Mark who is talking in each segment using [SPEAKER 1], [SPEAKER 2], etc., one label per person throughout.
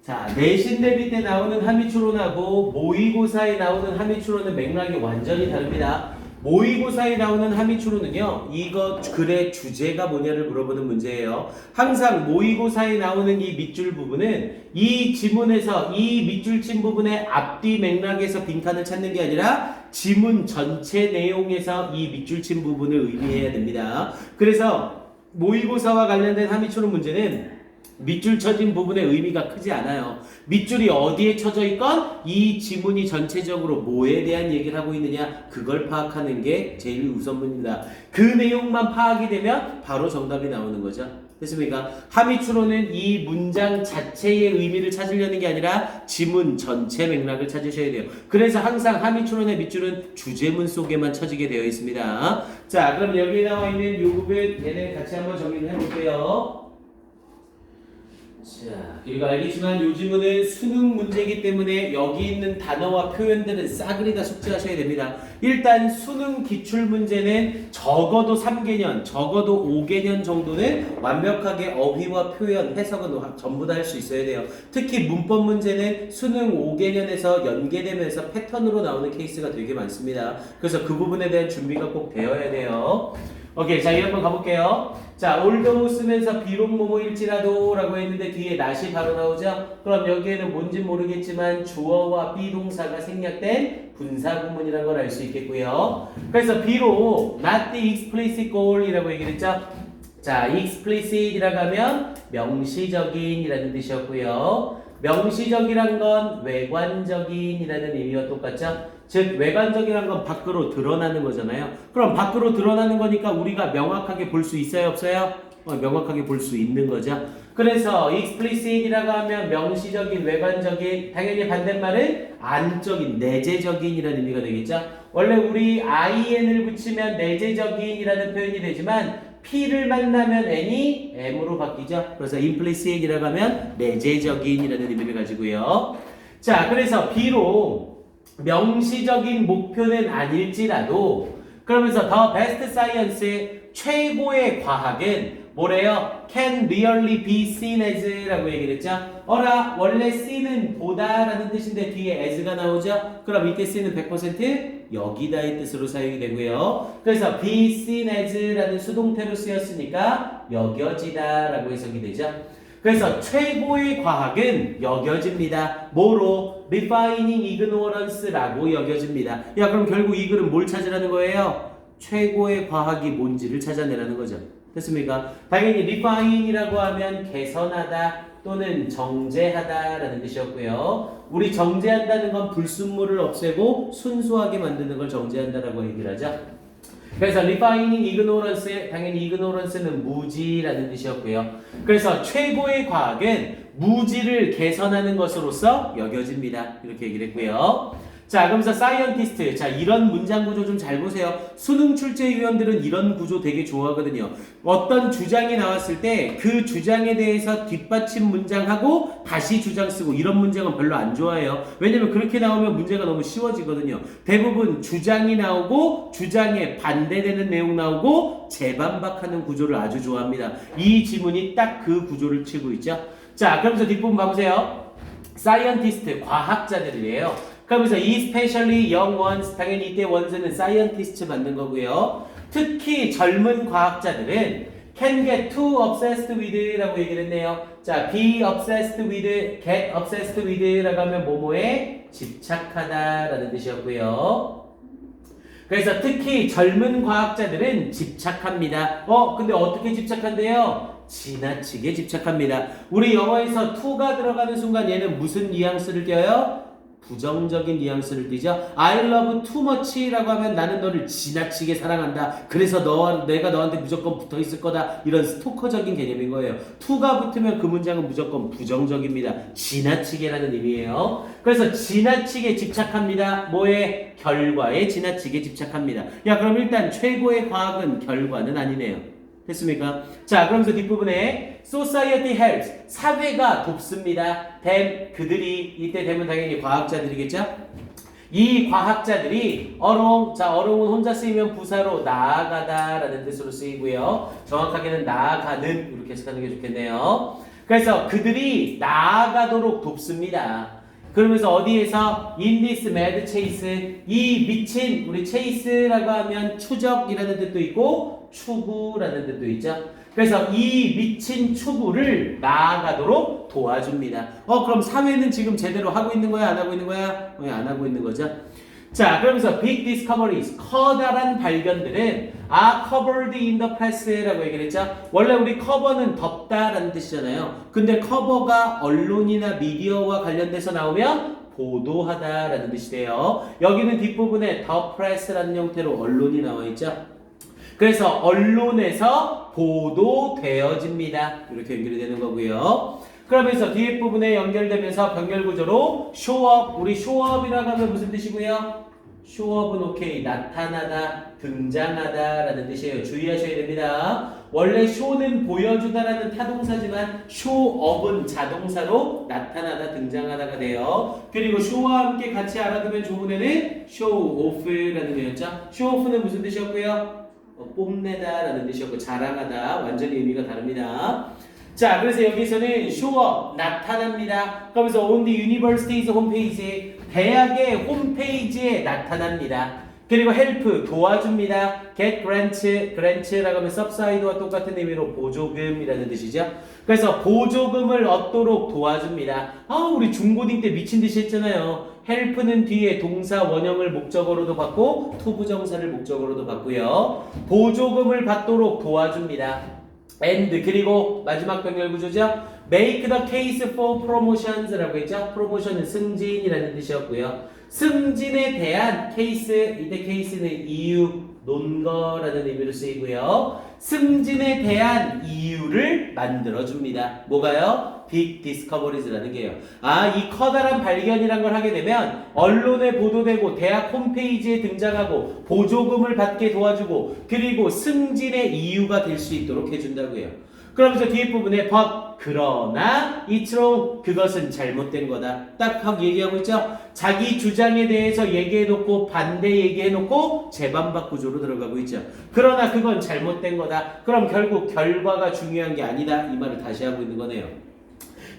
[SPEAKER 1] 자, 내신 대비 때 나오는 함의추론하고 모의고사에 나오는 함의추론은 맥락이 완전히 다릅니다. 모의고사에 나오는 함의추론은요, 이거 글의 주제가 뭐냐를 물어보는 문제예요. 항상 모의고사에 나오는 이 밑줄 부분은 이 지문에서 이 밑줄 친 부분의 앞뒤 맥락에서 빈칸을 찾는 게 아니라 지문 전체 내용에서 이 밑줄 친 부분을 의미해야 됩니다. 그래서 모의고사와 관련된 함의추론 문제는 밑줄 쳐진 부분의 의미가 크지 않아요. 밑줄이 어디에 쳐져 있건 이 지문이 전체적으로 뭐에 대한 얘기를 하고 있느냐 그걸 파악하는 게 제일 우선입니다. 그 내용만 파악이 되면 바로 정답이 나오는 거죠. 됐습니까? 함의추론은 이 문장 자체의 의미를 찾으려는 게 아니라 지문 전체 맥락을 찾으셔야 돼요. 그래서 항상 함의추론의 밑줄은 주제문 속에만 쳐지게 되어 있습니다. 자, 그럼 여기에 나와 있는 요 부분 얘네 같이 한번 정리를 해볼게요. 자, 그리고 알겠지만 요즘은 수능 문제이기 때문에 여기 있는 단어와 표현들은 싸그리 다 숙지하셔야 됩니다. 일단 수능 기출 문제는 적어도 3개년, 적어도 5개년 정도는 완벽하게 어휘와 표현, 해석은 전부 다 할 수 있어야 돼요. 특히 문법 문제는 수능 5개년에서 연계되면서 패턴으로 나오는 케이스가 되게 많습니다. 그래서 그 부분에 대한 준비가 꼭 되어야 돼요. 오케이, 자, 1번 가볼게요. 자, 올도 쓰면서 비록 뭐뭐일지라도 라고 했는데 뒤에 not이 바로 나오죠? 그럼 여기에는 뭔지 모르겠지만 주어와 비동사가 생략된 분사구문이라는 걸 알 수 있겠고요. 그래서 비록 not the explicit goal 이라고 얘기를 했죠? 자, explicit이라고 하면 명시적인 이라는 뜻이었고요. 명시적이란 건 외관적인 이라는 의미와 똑같죠? 즉 외관적이란 건 밖으로 드러나는 거잖아요. 그럼 밖으로 드러나는 거니까 우리가 명확하게 볼 수 있어요, 없어요? 명확하게 볼 수 있는 거죠. 그래서 explicit이라고 하면 명시적인, 외관적인, 당연히 반대말은 안적인, 내재적인 이라는 의미가 되겠죠. 원래 우리 in을 붙이면 내재적인 이라는 표현이 되지만 P를 만나면 N이 M으로 바뀌죠. 그래서 implicit이라고 하면 내재적인 이라는 의미를 가지고요. 자, 그래서 비록 명시적인 목표는 아닐지라도 그러면서 the best science의 최고의 과학은 뭐래요? can really be seen as 라고 얘기를 했죠. 어라, 원래 see는 보다 라는 뜻인데 뒤에 as가 나오죠. 그럼 이때 see는 100% 여기다의 뜻으로 사용이 되고요. 그래서 be seen as 라는 수동태로 쓰였으니까 여겨지다 라고 해석이 되죠. 그래서 최고의 과학은 여겨집니다. 뭐로? refining ignorance라고 여겨집니다. 야, 그럼 결국 이 글은 뭘 찾으라는 거예요? 최고의 과학이 뭔지를 찾아내라는 거죠. 됐습니까? 당연히 refine이라고 하면 개선하다 또는 정제하다라는 뜻이었고요. 우리 정제한다는 건 불순물을 없애고 순수하게 만드는 걸 정제한다라고 얘기를 하죠. 그래서 refining ignorance, 당연히 ignorance는 무지라는 뜻이었고요. 그래서 최고의 과학은 무지를 개선하는 것으로서 여겨집니다. 이렇게 얘기를 했고요. 자, 그러면서 scientist. 자, 이런 문장 구조 좀 잘 보세요. 수능 출제위원들은 이런 구조 되게 좋아하거든요. 어떤 주장이 나왔을 때 그 주장에 대해서 뒷받침 문장하고 다시 주장 쓰고 이런 문장은 별로 안 좋아해요. 왜냐면 그렇게 나오면 문제가 너무 쉬워지거든요. 대부분 주장이 나오고 주장에 반대되는 내용 나오고 재반박하는 구조를 아주 좋아합니다. 이 지문이 딱 그 구조를 치고 있죠. 자, 그러면서 뒷부분 봐보세요. scientist, 과학자들이에요. 그러면서 especially young ones, 당연히 이때 원스는 scientist 받는 거고요. 특히 젊은 과학자들은 can get too obsessed with 라고 얘기를 했네요. 자, be obsessed with, get obsessed with 라고 하면 뭐뭐에 집착하다 라는 뜻이었고요. 그래서 특히 젊은 과학자들은 집착합니다. 근데 어떻게 집착한대요? 지나치게 집착합니다. 우리 영어에서 to가 들어가는 순간 얘는 무슨 뉘앙스를 띄어요? 부정적인 뉘앙스를 띠죠. I love too much라고 하면 나는 너를 지나치게 사랑한다. 그래서 내가 너한테 무조건 붙어 있을 거다. 이런 스토커적인 개념인 거예요. to가 붙으면 그 문장은 무조건 부정적입니다. 지나치게라는 의미예요. 그래서 지나치게 집착합니다. 뭐에? 결과에 지나치게 집착합니다. 야, 그럼 일단 최고의 과학은 결과는 아니네요. 됐습니까? 자, 그러면서 뒷부분에 society helps, 사회가 돕습니다. them, 그들이, 이때 되면 당연히 과학자들이겠죠? 이 과학자들이 along, 자, along은 혼자 쓰이면 부사로 나아가다 라는 뜻으로 쓰이고요. 정확하게는 나아가는 이렇게 해석하는 게 좋겠네요. 그래서 그들이 나아가도록 돕습니다. 그러면서 어디에서 in this mad chase 이 미친 우리 chase라고 하면 추적이라는 뜻도 있고 추구라는 뜻도 있죠. 그래서 이 미친 추구를 나아가도록 도와줍니다. 그럼 사회는 지금 제대로 하고 있는 거야? 안 하고 있는 거야? 안 하고 있는 거죠. 자, 그러면서 big discoveries, 커다란 발견들은 are covered in the press라고 얘기를 했죠. 원래 우리 커버는 덮다라는 뜻이잖아요. 근데 커버가 언론이나 미디어와 관련돼서 나오면 보도하다라는 뜻이 돼요. 여기는 뒷부분에 the press라는 형태로 언론이 나와 있죠. 그래서 언론에서 보도되어집니다. 이렇게 연결이 되는 거고요. 그러면서 뒤에 부분에 연결되면서 병렬 구조로 show up, 우리 show up이라고 하면 무슨 뜻이고요? show up은 오케이, 나타나다, 등장하다 라는 뜻이에요. 주의하셔야 됩니다. 원래 show는 보여주다라는 타동사지만 show up은 자동사로 나타나다, 등장하다가 돼요. 그리고 show와 함께 같이 알아두면 좋은 애는 show off라는 애였죠. show off는 무슨 뜻이었고요? 뽐내다 라는 뜻이었고 자랑하다, 완전히 의미가 다릅니다. 자, 그래서 여기서는 show up, 나타납니다. 그러면서 on the university's 홈페이지, 대학의 홈페이지에 나타납니다. 그리고 help, 도와줍니다. get grants라고 하면 subside와 똑같은 의미로 보조금이라는 뜻이죠. 그래서 보조금을 얻도록 도와줍니다. 우리 중고딩 때 미친 듯이 했잖아요. help는 뒤에 동사 원형을 목적어로도 받고 투부정사를 목적어로도 받고요. 보조금을 받도록 도와줍니다. and 그리고 마지막 병렬 구조죠. make the case for promotions라고 했죠. promotion은 승진이라는 뜻이었고요. 승진에 대한 케이스, 이때 케이스는 이유, 논거라는 의미로 쓰이고요. 승진에 대한 이유를 만들어줍니다. 뭐가요? big discoveries라는 게요. 이 커다란 발견이란 걸 하게 되면 언론에 보도되고 대학 홈페이지에 등장하고 보조금을 받게 도와주고 그리고 승진의 이유가 될 수 있도록 해준다고요. 그러면서 뒤에 부분에 but 그러나 it's wrong 그것은 잘못된 거다. 딱 하고 얘기하고 있죠. 자기 주장에 대해서 얘기해놓고 반대 얘기해놓고 재반박 구조로 들어가고 있죠. 그러나 그건 잘못된 거다. 그럼 결국 결과가 중요한 게 아니다. 이 말을 다시 하고 있는 거네요.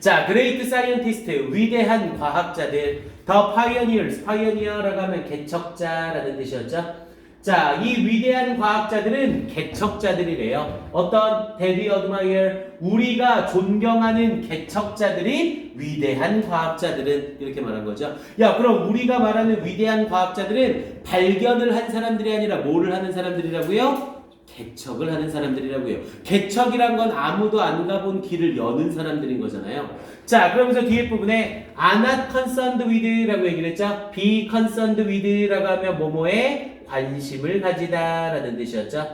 [SPEAKER 1] 자, great scientist 위대한 과학자들, the pioneers, pioneer라고 하면 개척자라는 뜻이었죠. 자, 이 위대한 과학자들은 개척자들이래요. 어떤 that we admire, 우리가 존경하는 개척자들이 위대한 과학자들은 이렇게 말한 거죠. 야, 그럼 우리가 말하는 위대한 과학자들은 발견을 한 사람들이 아니라 뭐를 하는 사람들이라고요? 개척을 하는 사람들이라고요. 개척이란 건 아무도 안 가본 길을 여는 사람들인 거잖아요. 자, 그러면서 뒤에 부분에 are not concerned with 라고 얘기를 했죠. be concerned with 라고 하면 뭐뭐에 관심을 가지다 라는 뜻이었죠.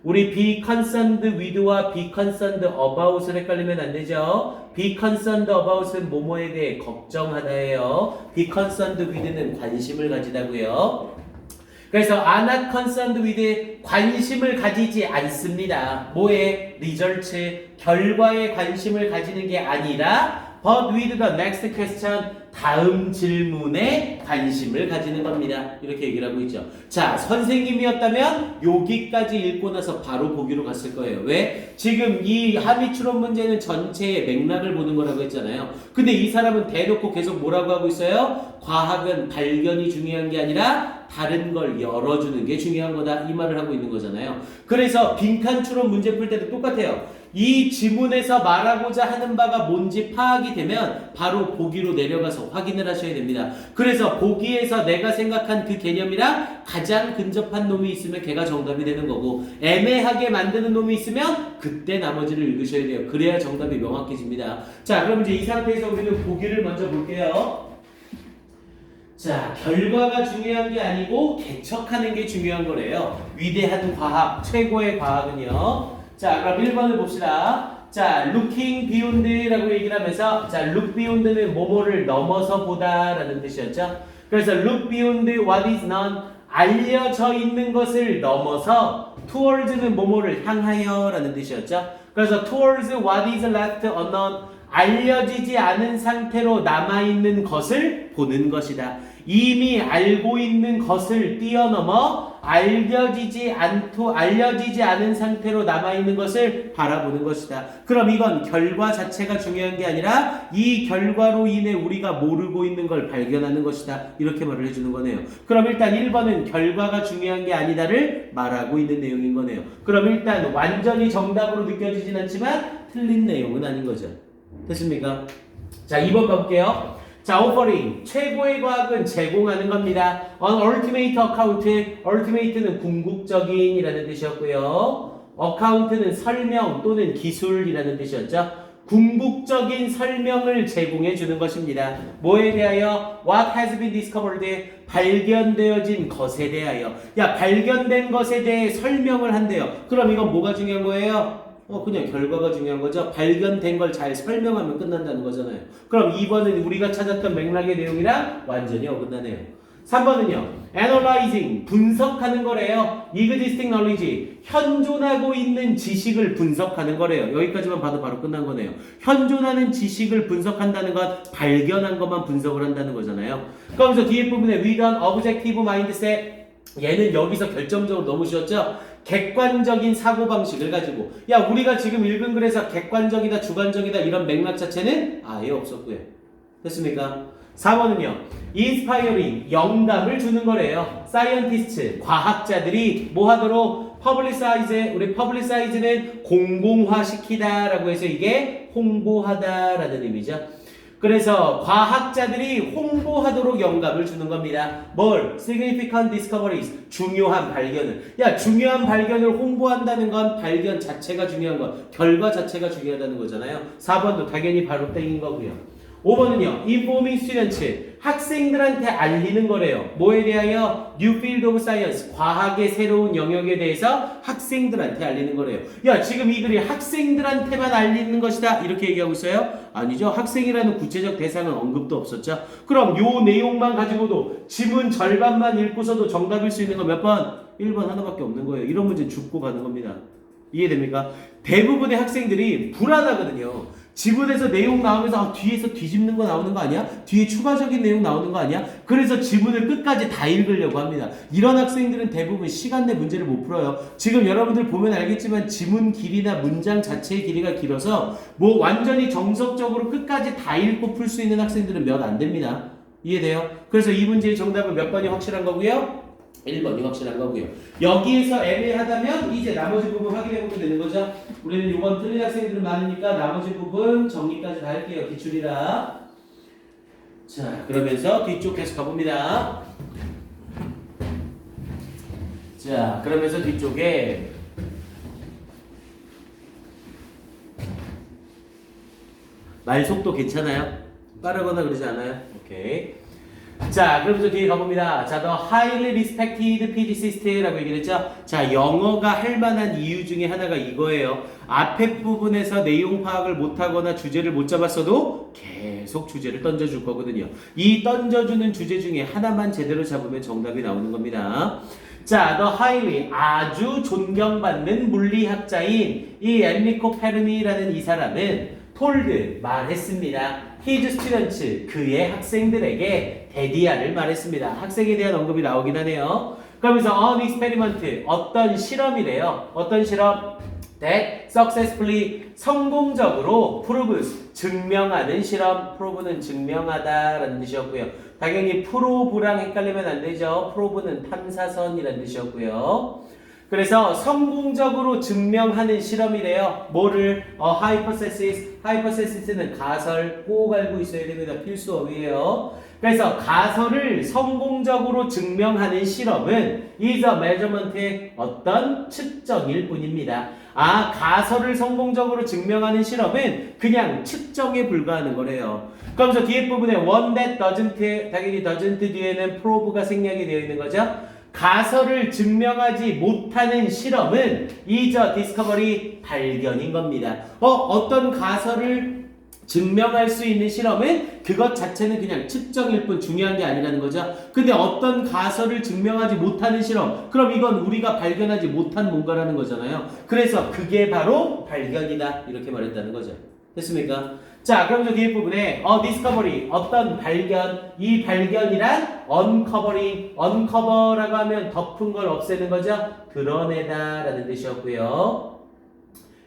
[SPEAKER 1] 우리 be concerned with와 be concerned about을 헷갈리면 안 되죠. be concerned about은 뭐뭐에 대해 걱정하다예요. be concerned with는 관심을 가지다고요. 그래서 are not concerned with 관심을 가지지 않습니다. 뭐에? results, 결과에 관심을 가지는 게 아니라 but with the next question, 다음 질문에 관심을 가지는 겁니다. 이렇게 얘기를 하고 있죠. 자, 선생님이었다면 여기까지 읽고 나서 바로 보기로 갔을 거예요. 왜? 지금 이 함의 추론 문제는 전체의 맥락을 보는 거라고 했잖아요. 근데 이 사람은 대놓고 계속 뭐라고 하고 있어요? 과학은 발견이 중요한 게 아니라 다른 걸 열어주는 게 중요한 거다. 이 말을 하고 있는 거잖아요. 그래서 빈칸 추론 문제 풀 때도 똑같아요. 이 지문에서 말하고자 하는 바가 뭔지 파악이 되면 바로 보기로 내려가서 확인을 하셔야 됩니다. 그래서 보기에서 내가 생각한 그 개념이랑 가장 근접한 놈이 있으면 걔가 정답이 되는 거고 애매하게 만드는 놈이 있으면 그때 나머지를 읽으셔야 돼요. 그래야 정답이 명확해집니다. 자, 그럼 이제 이 상태에서 우리는 보기를 먼저 볼게요. 자, 결과가 중요한 게 아니고 개척하는 게 중요한 거래요. 위대한 과학, 최고의 과학은요. 자, 그럼 1번을 봅시다. 자, looking beyond라고 얘기를 하면서 자, look beyond는 뭐뭐를 넘어서 보다 라는 뜻이었죠. 그래서 look beyond what is known, 알려져 있는 것을 넘어서 towards는 뭐뭐를 향하여 라는 뜻이었죠. 그래서 towards what is left unknown, 알려지지 않은 상태로 남아있는 것을 보는 것이다. 이미 알고 있는 것을 뛰어넘어 알려지지 않은 상태로 남아있는 것을 바라보는 것이다. 그럼 이건 결과 자체가 중요한 게 아니라 이 결과로 인해 우리가 모르고 있는 걸 발견하는 것이다. 이렇게 말을 해주는 거네요. 그럼 일단 1번은 결과가 중요한 게 아니다를 말하고 있는 내용인 거네요. 그럼 일단 완전히 정답으로 느껴지진 않지만 틀린 내용은 아닌 거죠. 됐습니까? 자, 2번 가볼게요. 자, offering. 최고의 과학은 제공하는 겁니다. On ultimate account. ultimate는 궁극적인 이라는 뜻이었고요. account는 설명 또는 기술이라는 뜻이었죠. 궁극적인 설명을 제공해 주는 것입니다. 뭐에 대하여? What has been discovered? 발견되어진 것에 대하여. 야, 발견된 것에 대해 설명을 한대요. 그럼 이건 뭐가 중요한 거예요? 그냥 결과가 중요한 거죠. 발견된 걸 잘 설명하면 끝난다는 거잖아요. 그럼 2번은 우리가 찾았던 맥락의 내용이랑 완전히 어긋나네요. 3번은요. Analyzing, 분석하는 거래요. Existing knowledge, 현존하고 있는 지식을 분석하는 거래요. 여기까지만 봐도 바로 끝난 거네요. 현존하는 지식을 분석한다는 건 발견한 것만 분석을 한다는 거잖아요. 그러면서 뒤에 부분에 with an objective mindset, 얘는 여기서 결정적으로 너무 쉬웠죠? 객관적인 사고방식을 가지고, 야, 우리가 지금 읽은 글에서 객관적이다, 주관적이다 이런 맥락 자체는 아예 없었고요. 됐습니까? 4번은요. inspiring, 영감을 주는 거래요. scientist, 과학자들이 뭐 하도록? publicize, 우리 publicize는 공공화시키다 라고 해서 이게 홍보하다 라는 의미죠. 그래서 과학자들이 홍보하도록 영감을 주는 겁니다. 뭘? Significant discoveries. 중요한 발견을. 야, 중요한 발견을 홍보한다는 건 발견 자체가 중요한 것, 결과 자체가 중요하다는 거잖아요. 4번도 당연히 바로 땡인 거고요. 5번은요. Informing students. 학생들한테 알리는 거래요. 뭐에 대하여? New field of science. 과학의 새로운 영역에 대해서 학생들한테 알리는 거래요. 야, 지금 이 글이 학생들한테만 알리는 것이다. 이렇게 얘기하고 있어요? 아니죠. 학생이라는 구체적 대상은 언급도 없었죠. 그럼 요 내용만 가지고도 지문 절반만 읽고서도 정답일 수 있는 거 몇 번? 1번 하나밖에 없는 거예요. 이런 문제는 죽고 가는 겁니다. 이해됩니까? 대부분의 학생들이 불안하거든요. 지문에서 내용 나오면서 뒤에서 뒤집는 거 나오는 거 아니야? 뒤에 추가적인 내용 나오는 거 아니야? 그래서 지문을 끝까지 다 읽으려고 합니다. 이런 학생들은 대부분 시간 내 문제를 못 풀어요. 지금 여러분들 보면 알겠지만 지문 길이나 문장 자체의 길이가 길어서 뭐 완전히 정석적으로 끝까지 다 읽고 풀 수 있는 학생들은 몇 안 됩니다. 이해돼요? 그래서 이 문제의 정답은 몇 번이 확실한 거고요? 1번이 확실한 거고요. 여기에서 애매하다면 이제 나머지 부분 확인해보면 되는 거죠. 우리는 이번 틀린 학생들은 많으니까 나머지 부분 정리까지 다 할게요. 기출이라. 자, 그러면서 뒤쪽 계속 가봅니다. 자, 그러면서 뒤쪽에 말 속도 괜찮아요? 빠르거나 그러지 않아요? 오케이. 자, 그러면서 뒤에 가봅니다. 자, the highly respected physicist라고 얘기를 했죠. 자, 영어가 할 만한 이유 중에 하나가 이거예요. 앞에 부분에서 내용 파악을 못하거나 주제를 못 잡았어도 계속 주제를 던져줄 거거든요. 이 던져주는 주제 중에 하나만 제대로 잡으면 정답이 나오는 겁니다. 자, the highly, 아주 존경받는 물리학자인 이 엔리코 페르니라는 이 사람은 told, 말했습니다. his students, 그의 학생들에게 데디아를 말했습니다. 학생에 대한 언급이 나오긴 하네요. 그러면서 on experiment, 어떤 실험이래요. 어떤 실험? that successfully, 성공적으로 proves, 증명하는 실험. prove는 증명하다라는 뜻이었고요. 당연히 prove랑 헷갈리면 안 되죠. prove는 탐사선이라는 뜻이었고요. 그래서 성공적으로 증명하는 실험이래요. 뭐를? hypothesis. hypothesis는 가설 꼭 알고 있어야 됩니다. 필수어휘예요. 그래서 가설을 성공적으로 증명하는 실험은 is a measurement, 어떤 측정일 뿐입니다. 아, 가설을 성공적으로 증명하는 실험은 그냥 측정에 불과하는 거래요. 그러면서 뒤에 부분에 one that doesn't, 당연히 doesn't 뒤에는 prove가 생략이 되어 있는 거죠. 가설을 증명하지 못하는 실험은 is a discovery, 발견인 겁니다. 어떤 가설을 증명할 수 있는 실험은 그것 자체는 그냥 측정일 뿐 중요한 게 아니라는 거죠. 근데 어떤 가설을 증명하지 못하는 실험, 그럼 이건 우리가 발견하지 못한 뭔가라는 거잖아요. 그래서 그게 바로 발견이다, 이렇게 말했다는 거죠. 됐습니까? 자, 그럼 저 뒤에 부분에 discovery 어떤 발견, 이 발견이란 uncovering, uncover라고 하면 덮은 걸 없애는 거죠. 드러내다라는 뜻이었고요.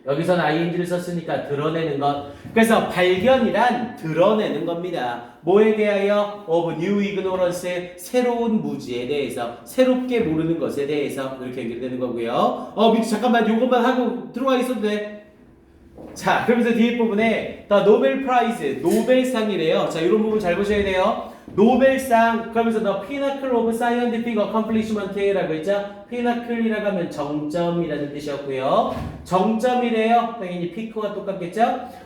[SPEAKER 1] 여기서는 ing를 썼으니까 드러내는 것. 그래서 발견이란 드러내는 겁니다. 뭐에 대하여? of new ignorance, 새로운 무지에 대해서, 새롭게 모르는 것에 대해서 이렇게 연결되는 거고요. 민수 잠깐만 요것만 하고 들어와 있어도 돼. 자, 그러면서 뒤에 부분에 The Nobel Prize, 노벨상이래요. 자, 이런 부분 잘 보셔야 돼요. 노벨상, 그러면서 The Pinnacle of Scientific Accomplishment라고 했죠. Pinnacle이라고 하면 정점이라는 뜻이었고요. 정점이래요. 당연히 피크와 똑같겠죠.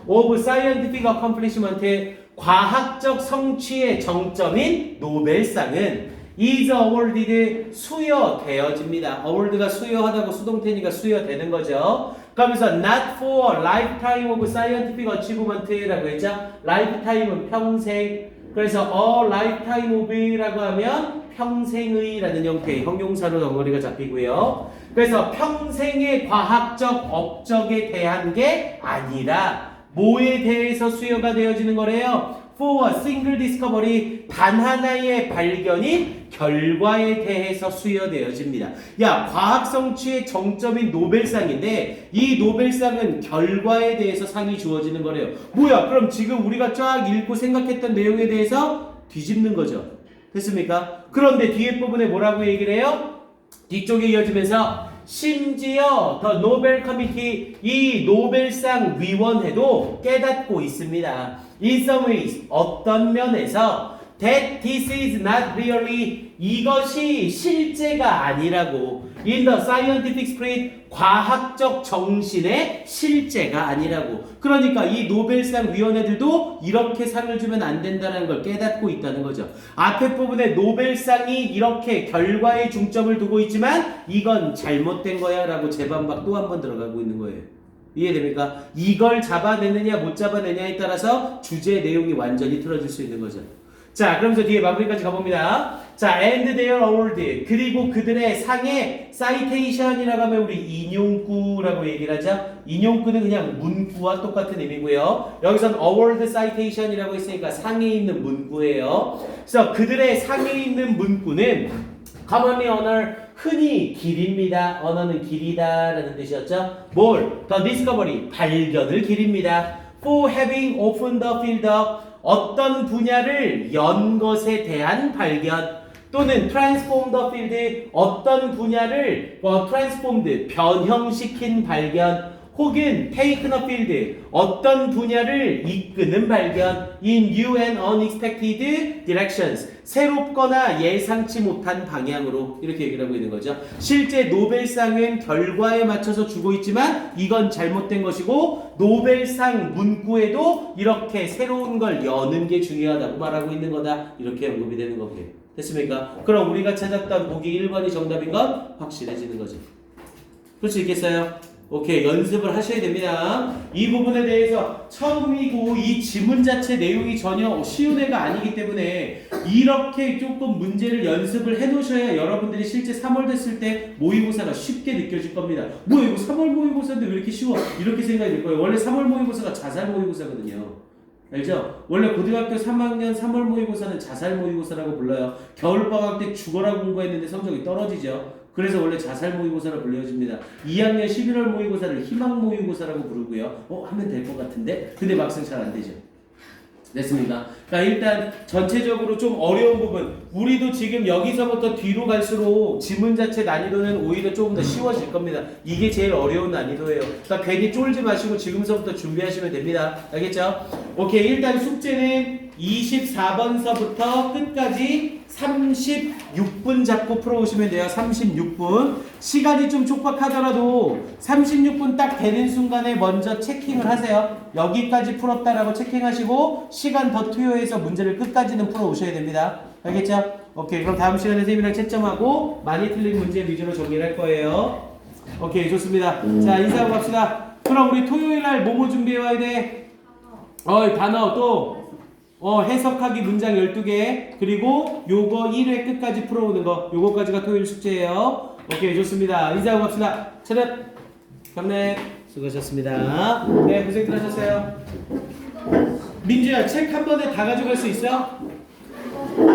[SPEAKER 1] Of Scientific Accomplishment, 과학적 성취의 정점인 노벨상은 is awarded, 수여되어집니다. award가 수여하다고 수동태니까 수여되는 거죠. 그러면서 not for lifetime of scientific achievement라고 했죠. lifetime은 평생. 그래서 a lifetime of라고 하면 평생의라는 형태의 형용사로 덩어리가 잡히고요. 그래서 평생의 과학적 업적에 대한 게 아니라 뭐에 대해서 수여가 되어지는 거래요? For a single discovery, 단 하나의 발견이 결과에 대해서 수여되어집니다. 야, 과학 성취의 정점인 노벨상인데 이 노벨상은 결과에 대해서 상이 주어지는 거래요. 뭐야? 그럼 지금 우리가 쫙 읽고 생각했던 내용에 대해서 뒤집는 거죠. 됐습니까? 그런데 뒤에 부분에 뭐라고 얘기를 해요? 뒤쪽에 이어지면서 심지어 더 노벨 커미티, 이 노벨상 위원회도 깨닫고 있습니다. In some ways, 어떤 면에서 that this is not really, 이것이 실제가 아니라고. In the scientific spirit, 과학적 정신의 실제가 아니라고. 그러니까 이 노벨상 위원회들도 이렇게 상을 주면 안 된다는 걸 깨닫고 있다는 거죠. 앞에 부분에 노벨상이 이렇게 결과에 중점을 두고 있지만 이건 잘못된 거야 라고 재반박 또 한 번 들어가고 있는 거예요. 이해됩니까? 이걸 잡아내느냐 못 잡아내냐에 따라서 주제 내용이 완전히 틀어질 수 있는 거죠. 자, 그러면서 뒤에 마무리까지 가봅니다. 자, and their award, 그리고 그들의 상의 citation이라고 하면 우리 인용구라고 얘기를 하죠. 인용구는 그냥 문구와 똑같은 의미고요. 여기서는 award citation이라고 했으니까 상에 있는 문구예요. 그래서 그들의 상에 있는 문구는 commonly honor, 흔히 길입니다. 언어는 길이다 라는 뜻이었죠. 뭘? The discovery, 발견을 길입니다. For having opened the field up, 어떤 분야를 연 것에 대한 발견, 또는 transform the field, 어떤 분야를 transformed, 변형시킨 발견, 혹은 take the field, 어떤 분야를 이끄는 발견, in new and unexpected directions, 새롭거나 예상치 못한 방향으로, 이렇게 얘기를 하고 있는 거죠. 실제 노벨상은 결과에 맞춰서 주고 있지만 이건 잘못된 것이고, 노벨상 문구에도 이렇게 새로운 걸 여는 게 중요하다고 말하고 있는 거다. 이렇게 언급이 되는 거고요. 됐습니까? 그럼 우리가 찾았던 보기 1번이 정답인 건 확실해지는 거죠. 그럴 수 있겠어요? 오케이, 연습을 하셔야 됩니다. 이 부분에 대해서 처음이고 이 지문 자체 내용이 전혀 쉬운 애가 아니기 때문에 이렇게 조금 문제를 연습을 해놓으셔야 여러분들이 실제 3월 됐을 때 모의고사가 쉽게 느껴질 겁니다. 뭐야 이거 3월 모의고사인데 왜 이렇게 쉬워? 이렇게 생각이 들 거예요. 원래 3월 모의고사가 자살 모의고사거든요. 알죠? 원래 고등학교 3학년 3월 모의고사는 자살 모의고사라고 불러요. 겨울방학 때 죽어라 공부했는데 성적이 떨어지죠. 그래서 원래 자살 모의고사로 불려집니다. 2학년 11월 모의고사를 희망 모의고사라고 부르고요. 하면 될 것 같은데? 근데 막상 잘 안 되죠. 됐습니까? 그러니까 일단 전체적으로 좀 어려운 부분, 우리도 지금 여기서부터 뒤로 갈수록 지문 자체 난이도는 오히려 조금 더 쉬워질 겁니다. 이게 제일 어려운 난이도예요. 그러니까 괜히 쫄지 마시고 지금서부터 준비하시면 됩니다. 알겠죠? 오케이, 일단 숙제는 24번서부터 끝까지 36분 잡고 풀어오시면 돼요. 36분. 시간이 좀 촉박하더라도 36분 딱 되는 순간에 먼저 체킹을 하세요. 여기까지 풀었다라고 체킹하시고 시간 더 투여해서 문제를 끝까지는 풀어오셔야 됩니다. 알겠죠? 오케이, 그럼 다음 시간에 선생님이랑 채점하고 많이 틀린 문제 위주로 정리를 할 거예요. 오케이, 좋습니다. 자, 인사하고 갑시다. 그럼 우리 토요일날 뭐뭐 준비해와야 돼? 단어 또 해석하기 문장 12개, 그리고 요거 1회 끝까지 풀어오는 거, 요거까지가 토요일 숙제예요. 오케이, 좋습니다. 인사하고 갑시다. 차렷, 경례, 수고하셨습니다. 네, 고생들 하셨어요. 민주야, 책 한 번에 다 가져갈 수 있어?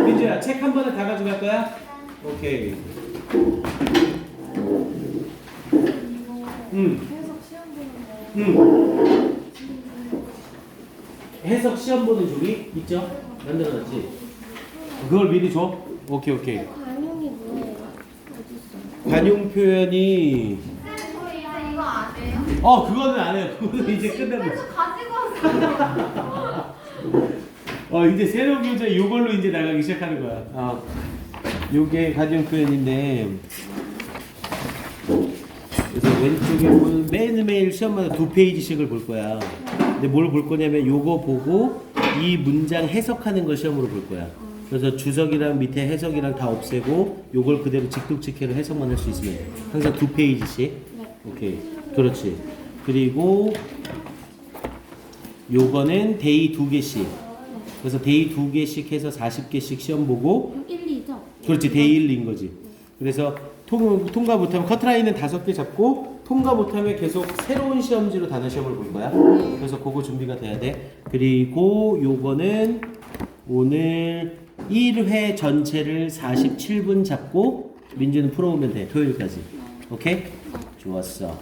[SPEAKER 1] 민주야, 책 한 번에 다 가져갈 거야? 오케이.
[SPEAKER 2] 해석 시험 보는데
[SPEAKER 1] 해석 시험 보는 종이 있죠? 만들어놨지? 그걸 미리 줘? 오케이.
[SPEAKER 2] 관용이 뭐예요? 어디 있어요?
[SPEAKER 1] 관용 표현이
[SPEAKER 3] 저희 이거 안 해요?
[SPEAKER 1] 그거는 안 해요. 그거는 이제 끝나고.
[SPEAKER 3] 그래서 가지고 왔어요.
[SPEAKER 1] 이제 새로운 교재 이걸로 이제 나가기 시작하는 거야. 요게 관용 표현인데. 그래서 왼쪽에 보면 매일매일 시험마다 2페이지씩을 볼 거야. 근데 뭘 볼 거냐면 요거 보고 이 문장 해석하는 걸 시험으로 볼 거야. 그래서 주석이랑 밑에 해석이랑 다 없애고 요걸 그대로 직독직해로 해석만 할 수 있으면 돼. 항상 2페이지씩. 오케이. 그렇지. 그리고 요거는 데이 2개씩. 그래서 데이 2개씩 해서 40개씩 시험 보고
[SPEAKER 2] 1, 2죠?
[SPEAKER 1] 그렇지. 데이 1인 거지. 그래서 통과 못하면 커트라인은 5개 잡고 통과 못하면 계속 새로운 시험지로 단어 시험을 볼 거야. 그래서 그거 준비가 돼야 돼. 그리고 요거는 오늘 1회 전체를 47분 잡고 민주는 풀어오면 돼. 토요일까지. 오케이? 좋았어.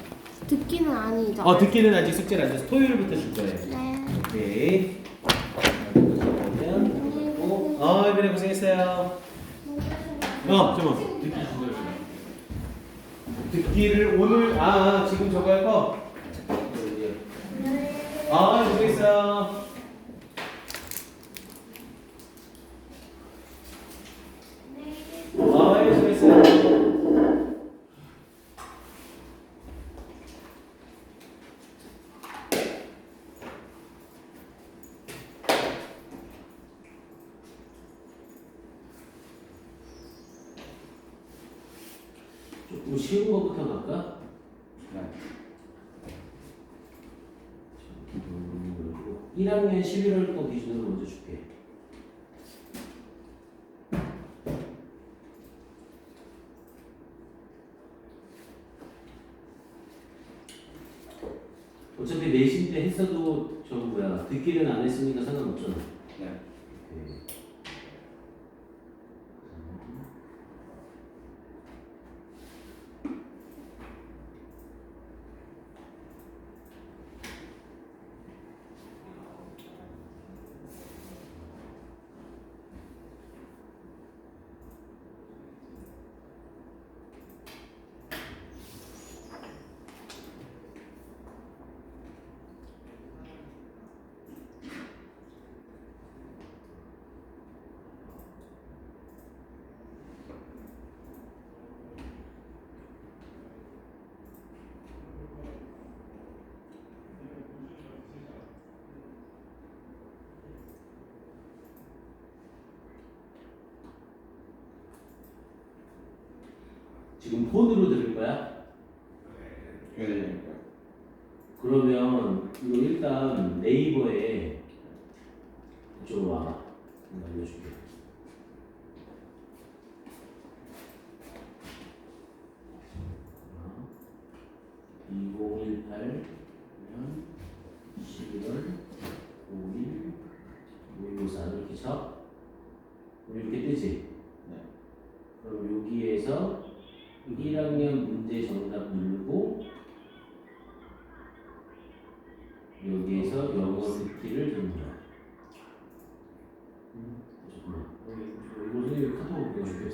[SPEAKER 2] 듣기는 아니죠?
[SPEAKER 1] 듣기는 아직 숙제를 안 줘서 토요일부터 줄 거예요.
[SPEAKER 2] 네.
[SPEAKER 1] 오케이. 그러면 그래 고생했어요. 잠깐만. 듣기를 오늘 지금 저거 할 거. 수고했어. 수고했어. 조금 쉬운 거부터 갈까? 1학년 11월 거 기준으로 먼저 줄게. 어차피 내신 때 했어도 듣기는 안 했으니까 상관없잖아. 네. 지금 폰으로 들을 거야? 네. 그러면 이거 일단 네이버에 이쪽으로 와봐. 알려줄게. 자, 2018년 11월 5일 모의고사 이렇게 쳐? 이렇게 뜨지? 네. 그럼 여기에서 1학년 문제 정답 누르고 여기에서 영어 듣기를 누르라. 잠깐만. 이거 선생님 카톡으로 보내줄게.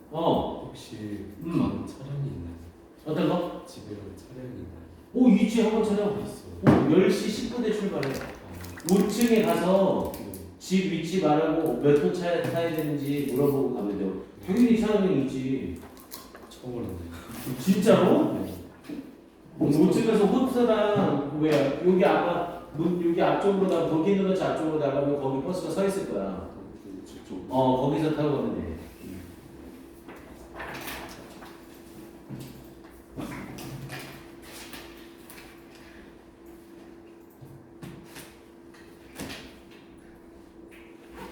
[SPEAKER 4] 혹시 다음 촬영이 있나요?
[SPEAKER 1] 어떤 거?
[SPEAKER 4] 집에 촬영이 있나요?
[SPEAKER 1] 있지. 한번 촬영.
[SPEAKER 4] 있어.
[SPEAKER 1] 10시 10분에 출발해. 5층에 가서 집 위치 말하고 몇 호 타야 되는지 물어보고 가면 돼요. 당연히 촬영이 있지.
[SPEAKER 4] 처음 알았네.
[SPEAKER 1] 진짜로? 5층 가서 호트랑 여기 여기 앞쪽으로 버기누런치 앞쪽으로 나가면 거기 버스가 서 있을 거야. 거기서 타고 가면 돼.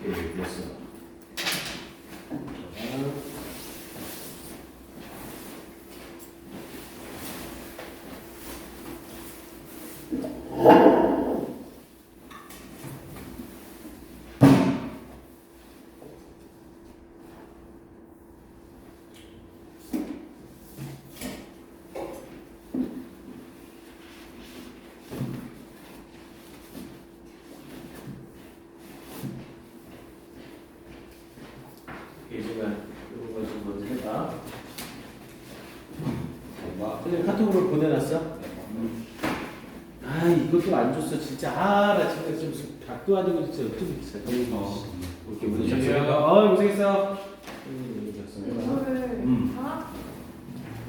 [SPEAKER 1] 오케이, 됐어. 예지가 이런 거 좀 먼저 해봐. 근데 카톡으로 보내놨어? 아 이것도 안 줬어 진짜. 나 지금 좀 각도 아니고 진짜 어떻게 진짜. 이렇게 고생했어. 고생했어.
[SPEAKER 3] 이거를
[SPEAKER 1] 음.
[SPEAKER 3] 방학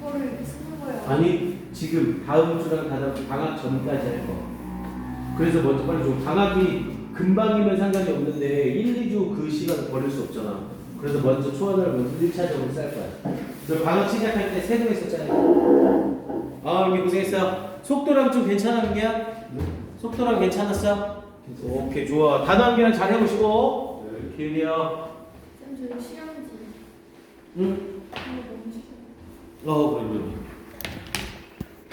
[SPEAKER 3] 거를 이렇게 쓰는 거예요.
[SPEAKER 1] 아니 지금 다음 주랑 방학 전까지 할 거. 그래서 먼저 빨리 좀 방학이 금방이면 상관이 없는데 1, 2주 그 시간 버릴 수 없잖아. 그래서 먼저 초안을 먼저 1차적으로 쌀 거야. 그래서 방학 시작할 때 새로 했었잖아요. 이게 고생했어. 속도랑 좀 괜찮은 게야? 속도랑 괜찮았어? 오케이 좋아. 단어 한 개랑 잘 해보시고. 기울여.
[SPEAKER 2] 쌤 저희 시험지
[SPEAKER 1] 응?
[SPEAKER 2] 이거 너무 싫어.
[SPEAKER 1] 그래.